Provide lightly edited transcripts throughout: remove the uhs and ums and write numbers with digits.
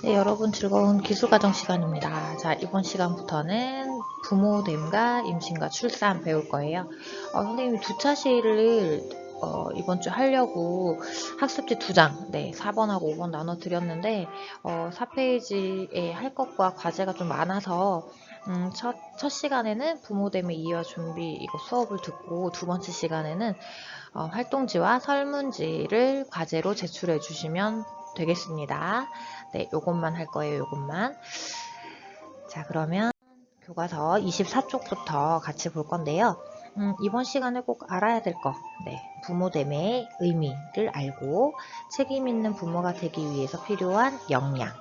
네, 여러분 즐거운 기술과정 시간입니다. 자, 이번 시간부터는 부모됨과 임신과 출산 배울 거예요. 선생님이 두 차시를 이번 주 하려고 학습지 2장, 네, 4번하고 5번 나눠 드렸는데 4페이지에 할 것과 과제가 좀 많아서 첫 시간에는 부모됨의 이해와 준비 이거 수업을 듣고 두 번째 시간에는 활동지와 설문지를 과제로 제출해 주시면 되겠습니다. 네, 요것만 할 거예요, 요것만. 자, 그러면 교과서 24쪽부터 같이 볼 건데요. 이번 시간에 꼭 알아야 될 거, 네, 부모됨의 의미를 알고 책임 있는 부모가 되기 위해서 필요한 역량을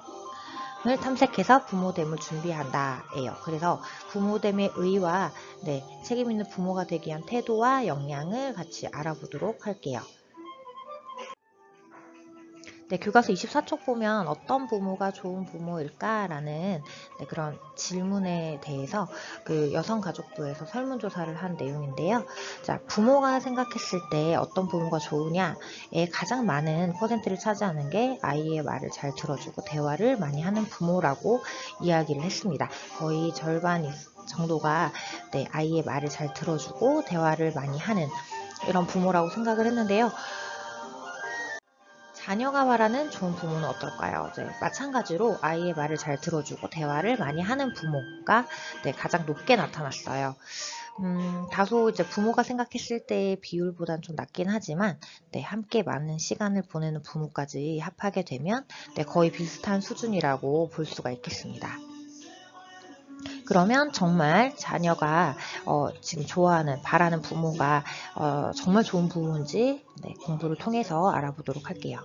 탐색해서 부모됨을 준비한다 예요. 그래서 부모됨의 의와 네, 책임 있는 부모가 되기 위한 태도와 역량을 같이 알아보도록 할게요. 네, 교과서 24쪽 보면 어떤 부모가 좋은 부모일까라는 네, 그런 질문에 대해서 그 여성가족부에서 설문조사를 한 내용인데요. 자, 부모가 생각했을 때 어떤 부모가 좋으냐에 가장 많은 퍼센트를 차지하는 게 아이의 말을 잘 들어주고 대화를 많이 하는 부모라고 이야기를 했습니다. 거의 절반 정도가 네, 아이의 말을 잘 들어주고 대화를 많이 하는 이런 부모라고 생각을 했는데요. 자녀가 말하는 좋은 부모는 어떨까요? 네, 마찬가지로 아이의 말을 잘 들어주고 대화를 많이 하는 부모가 네, 가장 높게 나타났어요. 다소 이제 부모가 생각했을 때의 비율보다는 좀 낮긴 하지만 네, 함께 많은 시간을 보내는 부모까지 합하게 되면 네, 거의 비슷한 수준이라고 볼 수가 있겠습니다. 그러면 정말 자녀가 지금 좋아하는, 바라는 부모가 정말 좋은 부모인지 네, 공부를 통해서 알아보도록 할게요.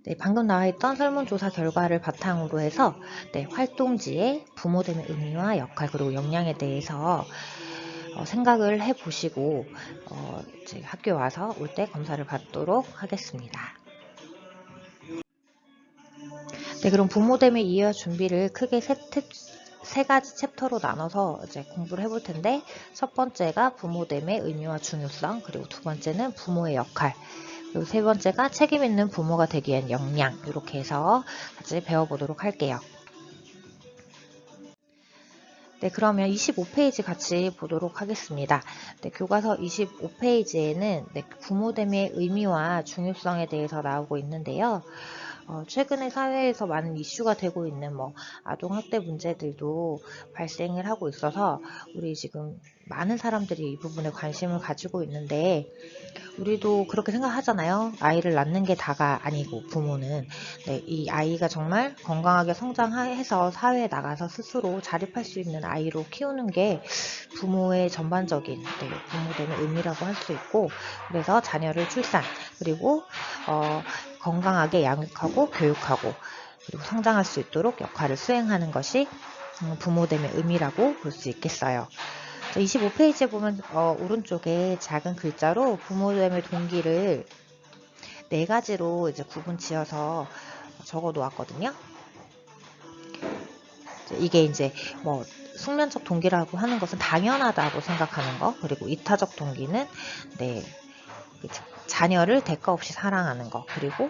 네, 방금 나와 있던 설문조사 결과를 바탕으로 해서 네, 활동지의 부모됨의 의미와 역할 그리고 역량에 대해서 생각을 해보시고 이제 학교에 와서 올 때 검사를 받도록 하겠습니다. 네, 그럼 부모됨의 이해와 준비를 크게 세 가지 챕터로 나눠서 이제 공부를 해볼 텐데 첫 번째가 부모됨의 의미와 중요성, 그리고 두 번째는 부모의 역할, 그리고 세 번째가 책임 있는 부모가 되기 위한 역량, 이렇게 해서 같이 배워보도록 할게요. 네, 그러면 25페이지 같이 보도록 하겠습니다. 네, 교과서 25페이지에는 네, 부모됨의 의미와 중요성에 대해서 나오고 있는데요. 최근에 사회에서 많은 이슈가 되고 있는 아동학대 문제들도 발생을 하고 있어서 우리 지금 많은 사람들이 이 부분에 관심을 가지고 있는데 우리도 그렇게 생각하잖아요. 아이를 낳는 게 다가 아니고 부모는 네, 이 아이가 정말 건강하게 성장해서 사회에 나가서 스스로 자립할 수 있는 아이로 키우는 게 부모의 전반적인 네, 부모됨의 의미라고 할 수 있고 그래서 자녀를 출산 그리고 건강하게 양육하고 교육하고 그리고 성장할 수 있도록 역할을 수행하는 것이 부모됨의 의미라고 볼 수 있겠어요. 25페이지에 보면 오른쪽에 작은 글자로 부모됨의 동기를 4가지로 이제 구분 지어서 적어 놓았거든요. 이게 이제 숙면적 동기라고 하는 것은 당연하다고 생각하는 거, 그리고 이타적 동기는 네, 자녀를 대가 없이 사랑하는 거, 그리고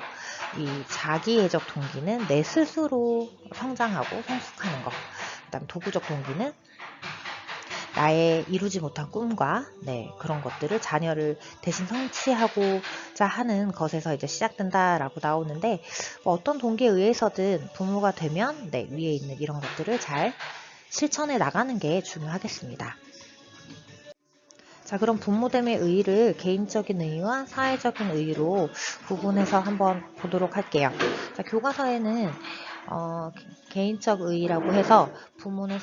이 자기애적 동기는 내 스스로 성장하고 성숙하는 거, 그다음 도구적 동기는 나의 이루지 못한 꿈과 네, 그런 것들을 자녀를 대신 성취하고자 하는 것에서 이제 시작된다라고 나오는데 어떤 동기에 의해서든 부모가 되면 네, 위에 있는 이런 것들을 잘 실천해 나가는 게 중요하겠습니다. 자, 그럼 부모됨의 의의를 개인적인 의의와 사회적인 의의로 구분해서 한번 보도록 할게요. 자, 교과서에는 개인적 의의라고 해서 부모라는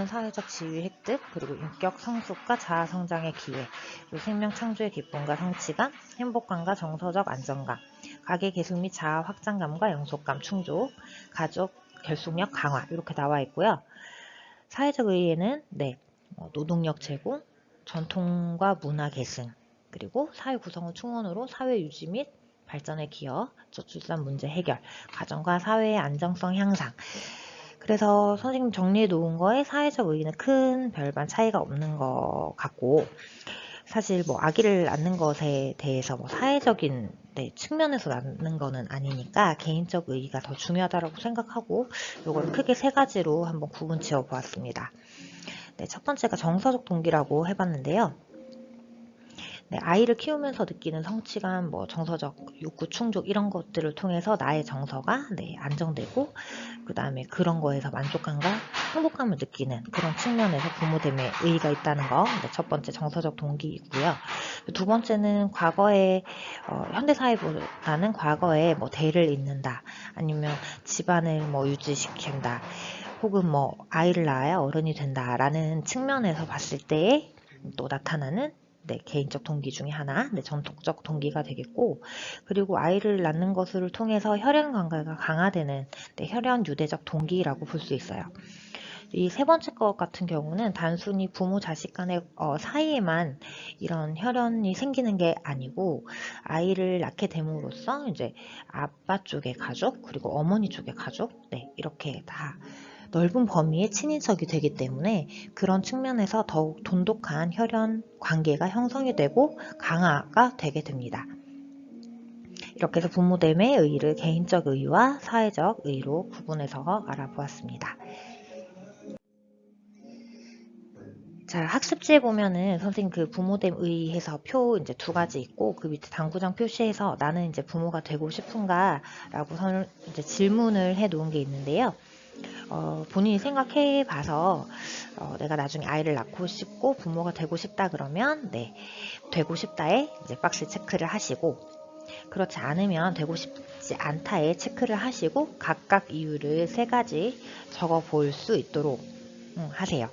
사회적 지위 획득, 그리고 인격 성숙과 자아 성장의 기회, 그리고 생명 창조의 기쁨과 성취감, 행복감과 정서적 안정감, 가계 계승 및 자아 확장감과 영속감 충족, 가족 결속력 강화 이렇게 나와 있고요. 사회적 의의에는 노동력 제공, 전통과 문화 계승, 그리고 사회 구성원 충원으로 사회 유지 및 발전에 기여, 저출산 문제 해결, 가정과 사회의 안정성 향상. 그래서 선생님 정리해 놓은 거에 사회적 의의는 큰 별반 차이가 없는 것 같고 사실 뭐 아기를 낳는 것에 대해서 뭐 사회적인 측면에서 낳는 거는 아니니까 개인적 의의가 더 중요하다고 생각하고 이걸 크게 세 가지로 한번 구분 지어 보았습니다. 네, 첫 번째가 정서적 동기라고 해봤는데요. 네, 아이를 키우면서 느끼는 성취감, 뭐 정서적 욕구 충족 이런 것들을 통해서 나의 정서가 안정되고 그 다음에 그런 거에서 만족감과 행복감을 느끼는 그런 측면에서 부모됨의 의의가 있다는 거, 첫 번째 정서적 동기이고요. 두 번째는 과거에 현대사회보다는 과거에 뭐 대를 잇는다, 아니면 집안을 뭐 유지시킨다, 혹은 뭐 아이를 낳아야 어른이 된다라는 측면에서 봤을 때에 또 나타나는 개인적 동기 중에 하나, 전통적 동기가 되겠고, 그리고 아이를 낳는 것을 통해서 혈연 관계가 강화되는 혈연 유대적 동기라고 볼 수 있어요. 이 세 번째 것 같은 경우는 단순히 부모 자식 간의 사이에만 이런 혈연이 생기는 게 아니고, 아이를 낳게 됨으로써 이제 아빠 쪽의 가족, 그리고 어머니 쪽의 가족, 이렇게 다 넓은 범위의 친인척이 되기 때문에 그런 측면에서 더욱 돈독한 혈연 관계가 형성이 되고 강화가 되게 됩니다. 이렇게 해서 부모됨의 의의를 개인적 의의와 사회적 의의로 구분해서 알아보았습니다. 자, 학습지에 보면은 선생님 그 부모됨 의의해서 표 이제 두 가지 있고, 그 밑에 당구장 표시해서 나는 이제 부모가 되고 싶은가라고 이제 질문을 해 놓은 게 있는데요. 본인이 생각해 봐서 내가 나중에 아이를 낳고 싶고 부모가 되고 싶다 그러면 되고 싶다에 이제 박스 체크를 하시고, 그렇지 않으면 되고 싶지 않다에 체크를 하시고 각각 이유를 세 가지 적어 볼 수 있도록 하세요.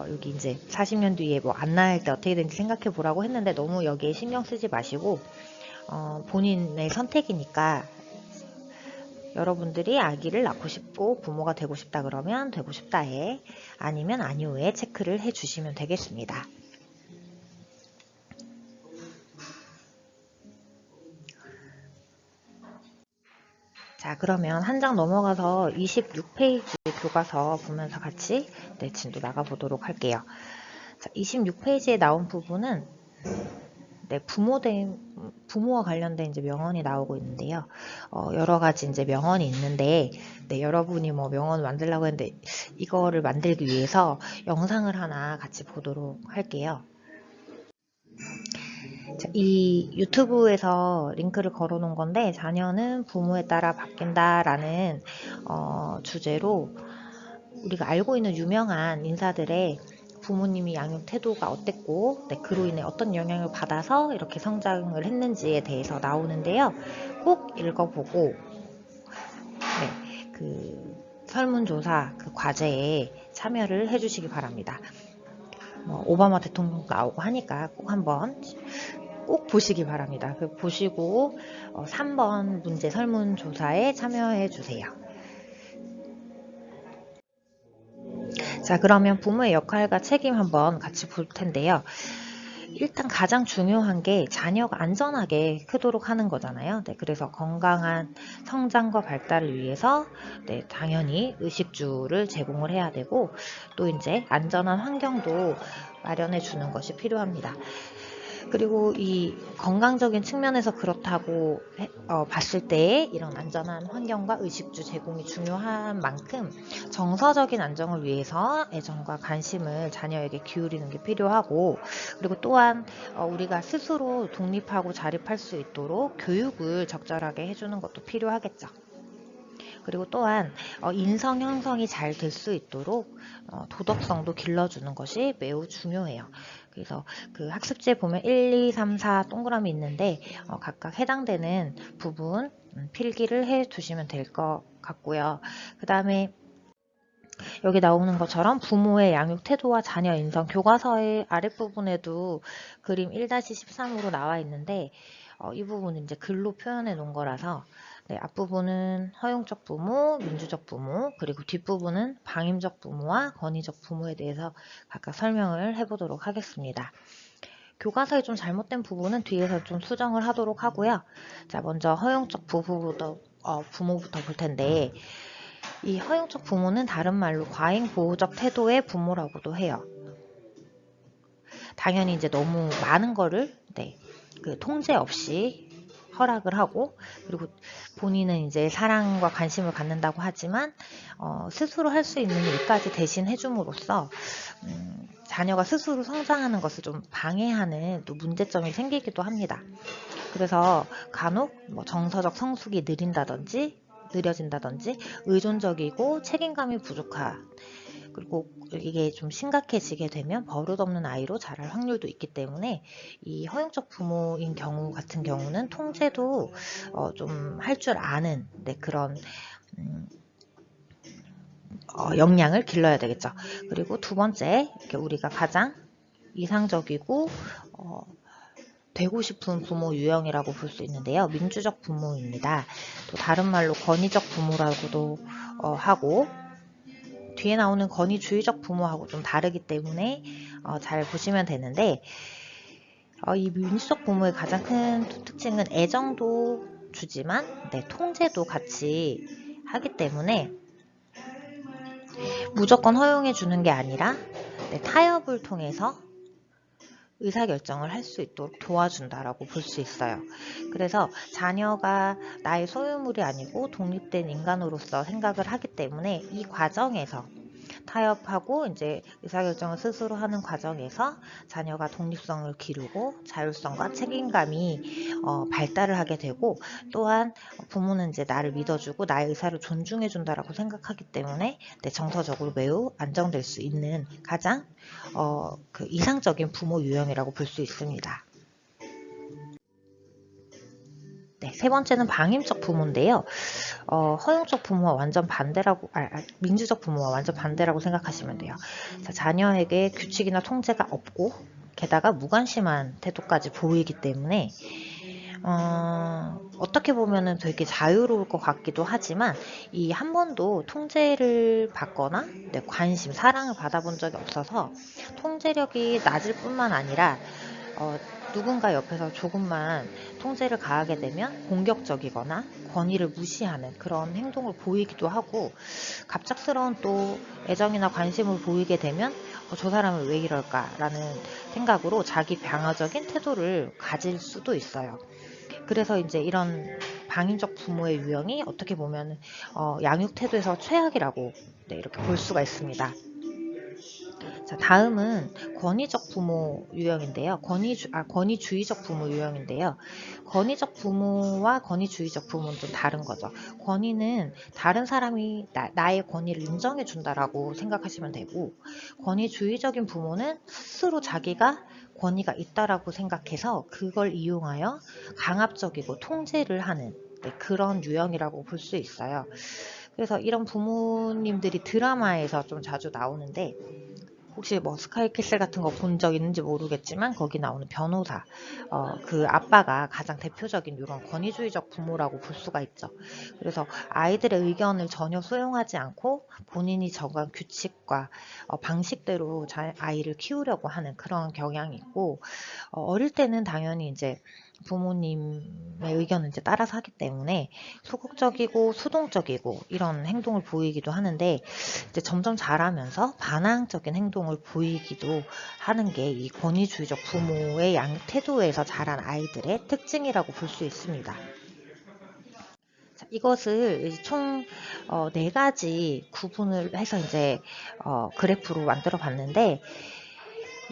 여기 이제 40년 뒤에 뭐 안 낳을 때 어떻게 되는지 생각해 보라고 했는데 너무 여기에 신경 쓰지 마시고 본인의 선택이니까 여러분들이 아기를 낳고 싶고 부모가 되고 싶다 그러면 되고 싶다에, 아니면 아니오에 체크를 해주시면 되겠습니다. 자, 그러면 한 장 넘어가서 26페이지 교과서 보면서 같이 진도 나가보도록 할게요. 자, 26페이지에 나온 부분은 부모와 관련된 이제 명언이 나오고 있는데요. 여러 가지 이제 명언이 있는데, 여러분이 뭐 명언 만들려고 했는데, 이거를 만들기 위해서 영상을 하나 같이 보도록 할게요. 자, 이 유튜브에서 링크를 걸어 놓은 건데, 자녀는 부모에 따라 바뀐다라는 주제로 우리가 알고 있는 유명한 인사들의 부모님이 양육 태도가 어땠고 그로 인해 어떤 영향을 받아서 이렇게 성장을 했는지에 대해서 나오는데요. 꼭 읽어보고 그 설문조사 그 과제에 참여를 해주시기 바랍니다. 오바마 대통령 나오고 하니까 꼭 한번 꼭 보시기 바랍니다. 보시고 3번 문제 설문조사에 참여해 주세요. 자, 그러면 부모의 역할과 책임 한번 같이 볼 텐데요. 일단 가장 중요한 게 자녀가 안전하게 크도록 하는 거잖아요. 그래서 건강한 성장과 발달을 위해서 당연히 의식주를 제공을 해야 되고, 또 이제 안전한 환경도 마련해 주는 것이 필요합니다. 그리고 이 건강적인 측면에서 그렇다고 봤을 때 이런 안전한 환경과 의식주 제공이 중요한 만큼 정서적인 안정을 위해서 애정과 관심을 자녀에게 기울이는 게 필요하고, 그리고 또한 우리가 스스로 독립하고 자립할 수 있도록 교육을 적절하게 해주는 것도 필요하겠죠. 그리고 또한 인성 형성이 잘 될 수 있도록 도덕성도 길러주는 것이 매우 중요해요. 그래서 그 학습지에 보면 1, 2, 3, 4 동그라미 있는데 각각 해당되는 부분 필기를 해 두시면 될 것 같고요. 그 다음에 여기 나오는 것처럼 부모의 양육 태도와 자녀 인성, 교과서의 아랫부분에도 그림 1-13으로 나와 있는데 이 부분은 이제 글로 표현해 놓은 거라서 앞부분은 허용적 부모, 민주적 부모, 그리고 뒷부분은 방임적 부모와 권위적 부모에 대해서 각각 설명을 해보도록 하겠습니다. 교과서에 좀 잘못된 부분은 뒤에서 좀 수정을 하도록 하고요. 자, 먼저 허용적 부모부터 볼 텐데, 이 허용적 부모는 다른 말로 과잉 보호적 태도의 부모라고도 해요. 당연히 이제 너무 많은 거를 그 통제 없이 허락을 하고, 그리고 본인은 이제 사랑과 관심을 갖는다고 하지만 스스로 할 수 있는 일까지 대신 해줌으로써 자녀가 스스로 성장하는 것을 좀 방해하는 또 문제점이 생기기도 합니다. 그래서 간혹 뭐 정서적 성숙이 느려진다든지 의존적이고 책임감이 부족한, 그리고 이게 좀 심각해지게 되면 버릇없는 아이로 자랄 확률도 있기 때문에 이 허용적 부모인 경우 같은 경우는 통제도 좀 할 줄 아는 그런 역량을 길러야 되겠죠. 그리고 두 번째, 우리가 가장 이상적이고 되고 싶은 부모 유형이라고 볼 수 있는데요. 민주적 부모입니다. 또 다른 말로 권위적 부모라고도 하고, 뒤에 나오는 권위주의적 부모하고 좀 다르기 때문에 잘 보시면 되는데, 이 민주적 부모의 가장 큰 특징은 애정도 주지만 통제도 같이 하기 때문에 무조건 허용해 주는 게 아니라 타협을 통해서 의사결정을 할 수 있도록 도와준다라고 볼 수 있어요. 그래서 자녀가 나의 소유물이 아니고 독립된 인간으로서 생각을 하기 때문에 이 과정에서 타협하고 이제 의사결정을 스스로 하는 과정에서 자녀가 독립성을 기르고 자율성과 책임감이 발달을 하게 되고, 또한 부모는 이제 나를 믿어주고 나의 의사를 존중해준다라고 생각하기 때문에 정서적으로 매우 안정될 수 있는 가장 그 이상적인 부모 유형이라고 볼 수 있습니다. 세 번째는 방임적 부모인데요. 허용적 부모와 완전 반대라고, 민주적 부모와 완전 반대라고 생각하시면 돼요. 자, 자녀에게 규칙이나 통제가 없고 게다가 무관심한 태도까지 보이기 때문에 어떻게 보면은 되게 자유로울 것 같기도 하지만 이 한 번도 통제를 받거나 관심, 사랑을 받아본 적이 없어서 통제력이 낮을 뿐만 아니라 누군가 옆에서 조금만 통제를 가하게 되면 공격적이거나 권위를 무시하는 그런 행동을 보이기도 하고, 갑작스러운 또 애정이나 관심을 보이게 되면 저 사람은 왜 이럴까라는 생각으로 자기 방어적인 태도를 가질 수도 있어요. 그래서 이제 이런 방임적 부모의 유형이 어떻게 보면 양육 태도에서 최악이라고 이렇게 볼 수가 있습니다. 자, 다음은 권위적 부모 유형인데요. 권위주의적 부모 유형인데요. 권위적 부모와 권위주의적 부모는 좀 다른 거죠. 권위는 다른 사람이 나의 권위를 인정해 준다라고 생각하시면 되고, 권위주의적인 부모는 스스로 자기가 권위가 있다라고 생각해서 그걸 이용하여 강압적이고 통제를 하는 그런 유형이라고 볼 수 있어요. 그래서 이런 부모님들이 드라마에서 좀 자주 나오는데, 혹시 뭐 스카이캐슬 같은 거 본 적 있는지 모르겠지만 거기 나오는 변호사, 그 아빠가 가장 대표적인 이런 권위주의적 부모라고 볼 수가 있죠. 그래서 아이들의 의견을 전혀 수용하지 않고 본인이 정한 규칙과 방식대로 아이를 키우려고 하는 그런 경향이 있고, 어릴 때는 당연히 이제 부모님의 의견을 이제 따라서 하기 때문에 소극적이고 수동적이고 이런 행동을 보이기도 하는데, 이제 점점 자라면서 반항적인 행동을 보이기도 하는 게 이 권위주의적 부모의 양육 태도에서 자란 아이들의 특징이라고 볼 수 있습니다. 자, 이것을 총 4가지 구분을 해서 이제 그래프로 만들어 봤는데,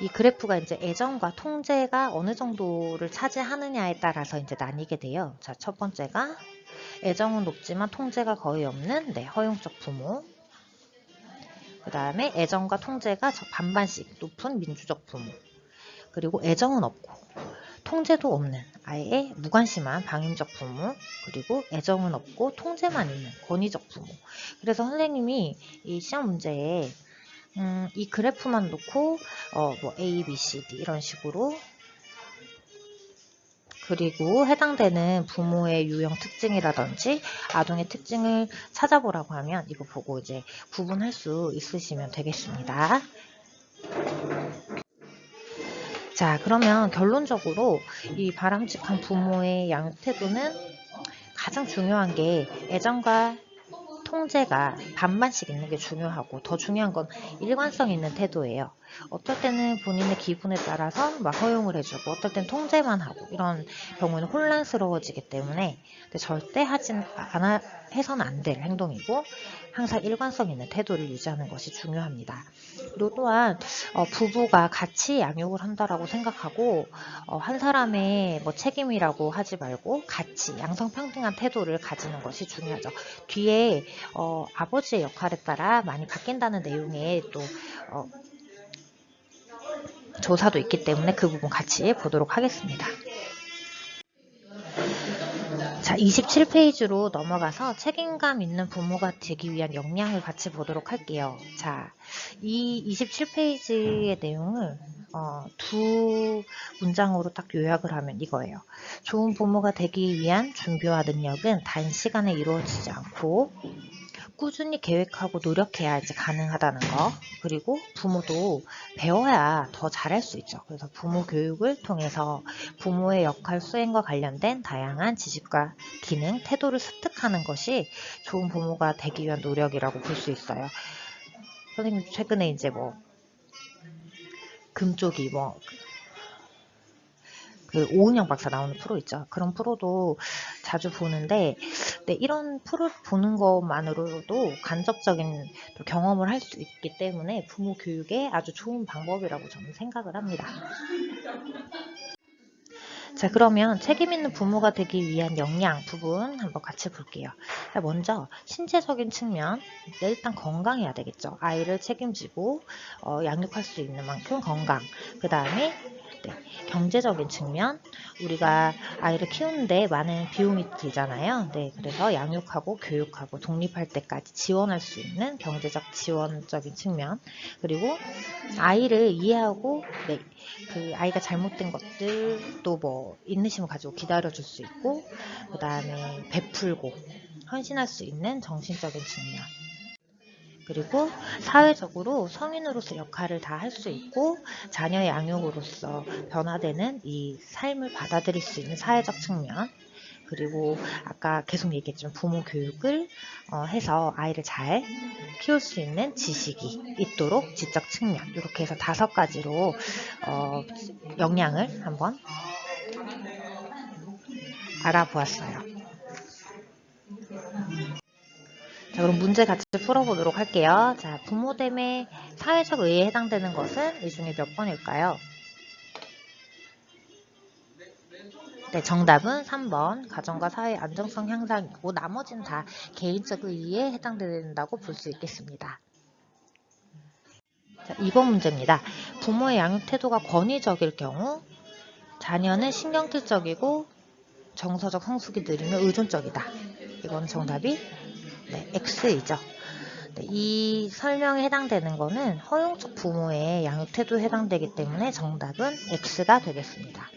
이 그래프가 이제 애정과 통제가 어느 정도를 차지하느냐에 따라서 이제 나뉘게 돼요. 자, 첫 번째가 애정은 높지만 통제가 거의 없는 허용적 부모. 그 다음에 애정과 통제가 반반씩 높은 민주적 부모. 그리고 애정은 없고 통제도 없는 아예 무관심한 방임적 부모. 그리고 애정은 없고 통제만 있는 권위적 부모. 그래서 선생님이 이 시험 문제에 이 그래프만 놓고 뭐 A, B, C, D 이런 식으로, 그리고 해당되는 부모의 유형 특징이라든지 아동의 특징을 찾아보라고 하면 이거 보고 이제 구분할 수 있으시면 되겠습니다. 자, 그러면 결론적으로 이 바람직한 부모의 양육 태도는 가장 중요한 게 애정과 통제가 반반씩 있는 게 중요하고, 더 중요한 건 일관성 있는 태도예요. 어떨 때는 본인의 기분에 따라서 막 허용을 해주고, 어떨 때는 통제만 하고, 이런 경우는 혼란스러워지기 때문에 절대 해서는 안 될 행동이고, 항상 일관성 있는 태도를 유지하는 것이 중요합니다. 그리고 또한 부부가 같이 양육을 한다라고 생각하고, 한 사람의 뭐 책임이라고 하지 말고 같이 양성평등한 태도를 가지는 것이 중요하죠. 뒤에 아버지의 역할에 따라 많이 바뀐다는 내용의 또 조사도 있기 때문에 그 부분 같이 보도록 하겠습니다. 자, 27페이지로 넘어가서 책임감 있는 부모가 되기 위한 역량을 같이 보도록 할게요. 자, 이 27페이지의 내용을 두 문장으로 딱 요약을 하면 이거예요. 좋은 부모가 되기 위한 준비와 능력은 단시간에 이루어지지 않고 꾸준히 계획하고 노력해야지 가능하다는 거. 그리고 부모도 배워야 더 잘할 수 있죠. 그래서 부모 교육을 통해서 부모의 역할 수행과 관련된 다양한 지식과 기능, 태도를 습득하는 것이 좋은 부모가 되기 위한 노력이라고 볼 수 있어요. 선생님 최근에 이제 뭐 금쪽이 그 오은영 박사 나오는 프로 있죠. 그런 프로도 자주 보는데, 네, 이런 프로 보는 것만으로도 간접적인 또 경험을 할 수 있기 때문에 부모 교육에 아주 좋은 방법이라고 저는 생각을 합니다. 자, 그러면 책임 있는 부모가 되기 위한 역량 부분 한번 같이 볼게요. 자, 먼저 신체적인 측면, 일단 건강해야 되겠죠. 아이를 책임지고 양육할 수 있는 만큼 건강. 그 다음에 경제적인 측면, 우리가 아이를 키우는데 많은 비용이 들잖아요. 네, 그래서 양육하고 교육하고 독립할 때까지 지원할 수 있는 경제적 지원적인 측면, 그리고 아이를 이해하고 그 아이가 잘못된 것들도 뭐 인내심을 가지고 기다려줄 수 있고, 그 다음에 베풀고 헌신할 수 있는 정신적인 측면, 그리고 사회적으로 성인으로서 역할을 다 할 수 있고 자녀의 양육으로서 변화되는 이 삶을 받아들일 수 있는 사회적 측면, 그리고 아까 계속 얘기했지만 부모 교육을 해서 아이를 잘 키울 수 있는 지식이 있도록 지적 측면, 이렇게 해서 5가지로 역량을 한번 알아보았어요. 자, 그럼 문제 같이 풀어보도록 할게요. 자, 부모됨의 사회적 의의에 해당되는 것은 이 중에 몇 번일까요? 네, 정답은 3번. 가정과 사회 안정성 향상이고 나머지는 다 개인적 의의에 해당된다고 볼 수 있겠습니다. 자, 2번 문제입니다. 부모의 양육 태도가 권위적일 경우 자녀는 신경질적이고 정서적 성숙이 느리며 의존적이다. 이건 정답이 X이죠. 이 설명에 해당되는 거는 허용적 부모의 양육 태도에 해당되기 때문에 정답은 X가 되겠습니다.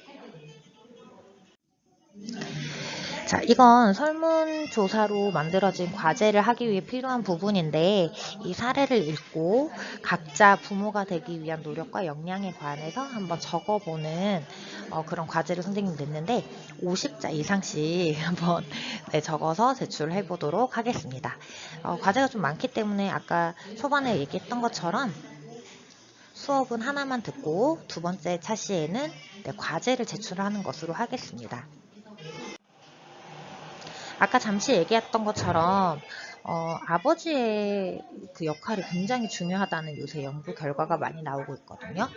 자, 이건 설문조사로 만들어진 과제를 하기 위해 필요한 부분인데, 이 사례를 읽고 각자 부모가 되기 위한 노력과 역량에 관해서 한번 적어보는 그런 과제를 선생님이 냈는데 50자 이상씩 한번 적어서 제출을 해보도록 하겠습니다. 과제가 좀 많기 때문에 아까 초반에 얘기했던 것처럼 수업은 하나만 듣고 두 번째 차시에는 과제를 제출하는 것으로 하겠습니다. 아까 잠시 얘기했던 것처럼 아버지의 그 역할이 굉장히 중요하다는 요새 연구 결과가 많이 나오고 있거든요.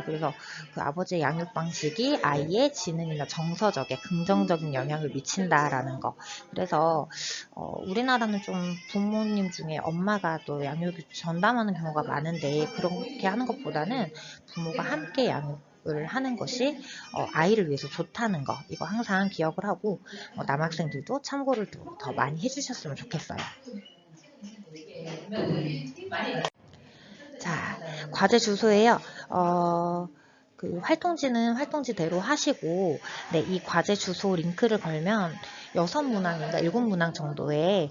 그래서 그 아버지의 양육 방식이 아이의 지능이나 정서적에 긍정적인 영향을 미친다라는 거. 그래서 우리나라는 좀 부모님 중에 엄마가 또 양육을 전담하는 경우가 많은데, 그렇게 하는 것보다는 부모가 함께 양육을 하는 것이 아이를 위해서 좋다는 거, 이거 항상 기억을 하고 남학생들도 참고를 더 많이 해주셨으면 좋겠어요. 자, 과제 주소예요. 그 활동지는 활동지대로 하시고, 이 과제 주소 링크를 걸면 6문항인가 7문항 정도의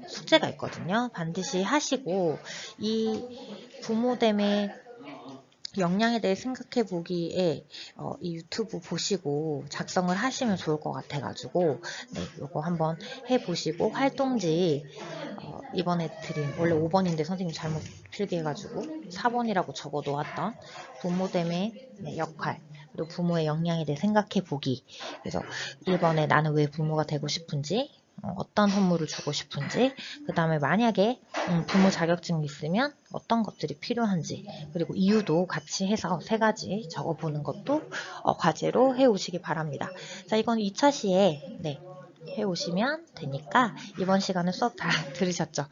숙제가 있거든요. 반드시 하시고, 이 부모됨의 역량에 대해 생각해 보기에 이 유튜브 보시고 작성을 하시면 좋을 것 같아가지고 네, 요거 한번 해보시고 활동지 이번에 드린 원래 5번인데 선생님 잘못 필기해가지고 4번이라고 적어 놓았던 부모됨의 네, 역할 그리고 부모의 역량에 대해 생각해 보기. 그래서 1번에 나는 왜 부모가 되고 싶은지, 어떤 선물을 주고 싶은지, 그 다음에 만약에 부모 자격증이 있으면 어떤 것들이 필요한지, 그리고 이유도 같이 해서 3가지 적어보는 것도 과제로 해오시기 바랍니다. 자, 이건 2차 시에 네, 해오시면 되니까 이번 시간은 수업 다 들으셨죠?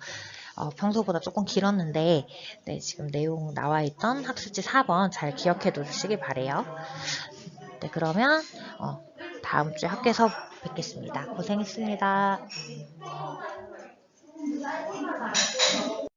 평소보다 조금 길었는데 네, 지금 내용 나와있던 학습지 4번 잘 기억해 두시기 바래요. 네, 그러면 다음 주에 학교에서 뵙겠습니다. 고생했습니다.